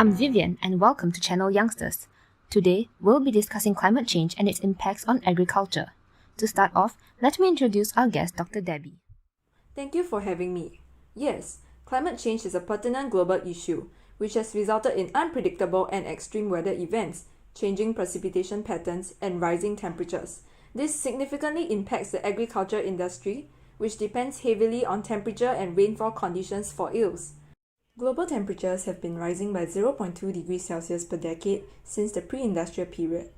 I'm Vivian and welcome to Channel Youngsters. Today, we'll be discussing climate change and its impacts on agriculture. To start off, let me introduce our guest, Dr. Debbie. Thank you for having me. Yes, climate change is a pertinent global issue, which has resulted in unpredictable and extreme weather events, changing precipitation patterns, and rising temperatures. This significantly impacts the agriculture industry, which depends heavily on temperature and rainfall conditions for yields. Global temperatures have been rising by 0.2 degrees Celsius per decade since the pre-industrial period.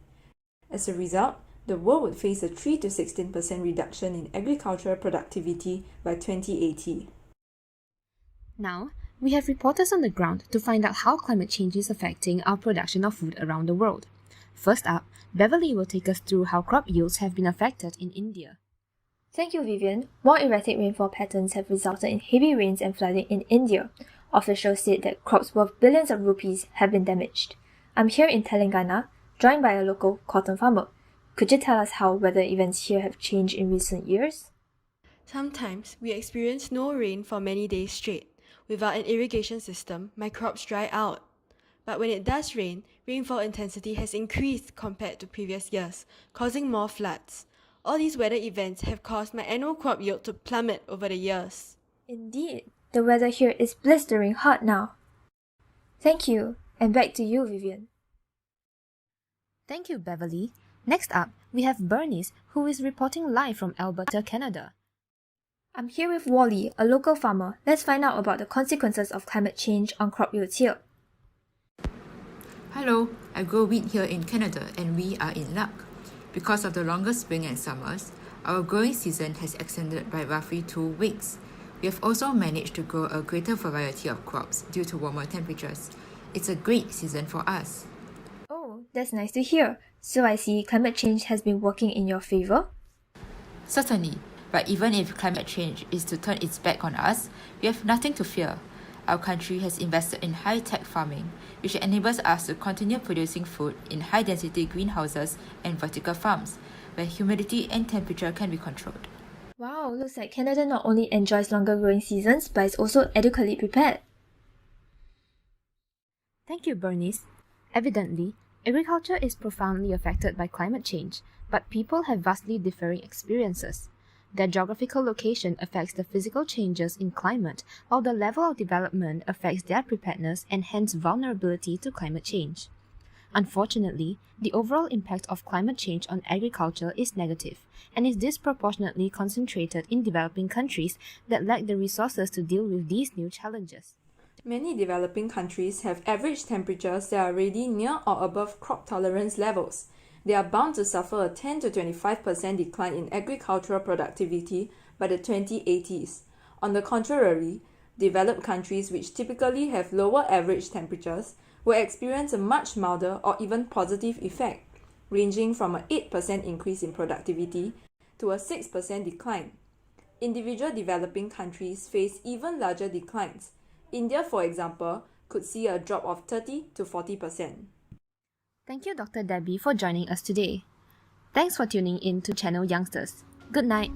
As a result, the world would face a 3 to 16% reduction in agricultural productivity by 2080. Now, we have reporters on the ground to find out how climate change is affecting our production of food around the world. First up, Beverly will take us through how crop yields have been affected in India. Thank you, Vivian. More erratic rainfall patterns have resulted in heavy rains and flooding in India. Officials state that crops worth billions of rupees have been damaged. I'm here in Telangana, joined by a local cotton farmer. Could you tell us how weather events here have changed in recent years? Sometimes we experience no rain for many days straight. Without an irrigation system, my crops dry out. But when it does rain, rainfall intensity has increased compared to previous years, causing more floods. All these weather events have caused my annual crop yield to plummet over the years. Indeed, the weather here is blistering hot now. Thank you, and back to you, Vivian. Thank you, Beverly. Next up, we have Bernice, who is reporting live from Alberta, Canada. I'm here with Wally, a local farmer. Let's find out about the consequences of climate change on crop yields here. Hello, I grow wheat here in Canada and we are in luck. Because of the longer spring and summers, our growing season has extended by roughly 2 weeks. We have also managed to grow a greater variety of crops due to warmer temperatures. It's a great season for us. Oh, that's nice to hear. So I see climate change has been working in your favor? Certainly, but even if climate change is to turn its back on us, we have nothing to fear. Our country has invested in high-tech farming, which enables us to continue producing food in high-density greenhouses and vertical farms, where humidity and temperature can be controlled. Wow, looks like Canada not only enjoys longer growing seasons, but is also adequately prepared. Thank you, Bernice. Evidently, agriculture is profoundly affected by climate change, but people have vastly differing experiences. Their geographical location affects the physical changes in climate, while the level of development affects their preparedness and hence vulnerability to climate change. Unfortunately, the overall impact of climate change on agriculture is negative and is disproportionately concentrated in developing countries that lack the resources to deal with these new challenges. Many developing countries have average temperatures that are already near or above crop tolerance levels. They are bound to suffer a 10 to 25% decline in agricultural productivity by the 2080s. On the contrary, developed countries which typically have lower average temperatures will experience a much milder or even positive effect, ranging from an 8% increase in productivity to a 6% decline. Individual developing countries face even larger declines. India, for example, could see a drop of 30 to 40%. Thank you, Dr. Debbie, for joining us today. Thanks for tuning in to Channel Youngsters. Good night.